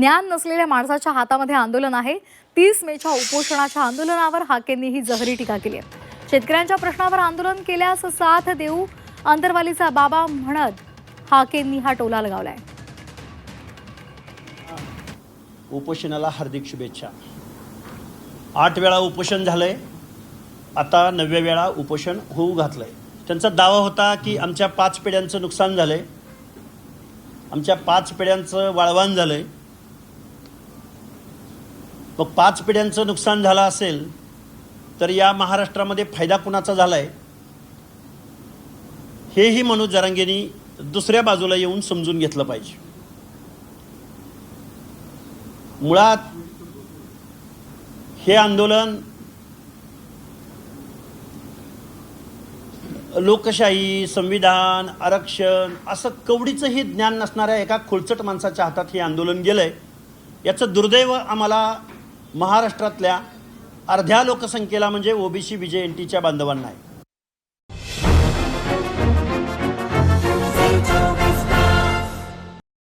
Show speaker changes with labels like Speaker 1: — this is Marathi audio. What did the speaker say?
Speaker 1: ज्ञान नसलेल्या माणसाच्या हातामध्ये आंदोलन आहे। 30 मेच्या उपोषणाच्या आंदोलनावर हाकेंनी ही जहरी टीका केली आहे। शेतकऱ्यांच्या प्रश्नावर आंदोलन केल्यास साथ देऊ अंतरवालीचा बाबा म्हणत हाकेंनी हा टोला लगावलाय।
Speaker 2: उपोषणाला हार्दिक शुभेच्छा। 8 वेळा उपोषण झालंय, आता 9व्या वेळा उपोषण होऊ घातलंय। त्यांचा दावा होता की आमच्या 5 पिढ्यांचं नुकसान झालंय, आमच्या 5 पिढ्यांचं वाळवण झालंय। मग 5 पिढ्यांचं नुकसान झालं असेल तर या महाराष्ट्रामध्ये फायदा कुणाचा झालाय हेही मनोज जरांगेंनी दुसऱ्या बाजूला येऊन समजून घेतलं पाहिजे। मुळात हे आंदोलन लोकशाही, संविधान, आरक्षण असं कवडीचंही ज्ञान नसणाऱ्या एका खोलचट माणसाच्या हातात हे आंदोलन गेलंय। याचं दुर्दैव आम्हाला महाराष्ट्रातल्या अर्ध्या लोकसंख्येला म्हणजे ओबीसी, BJNTच्या बांधवांना आहे।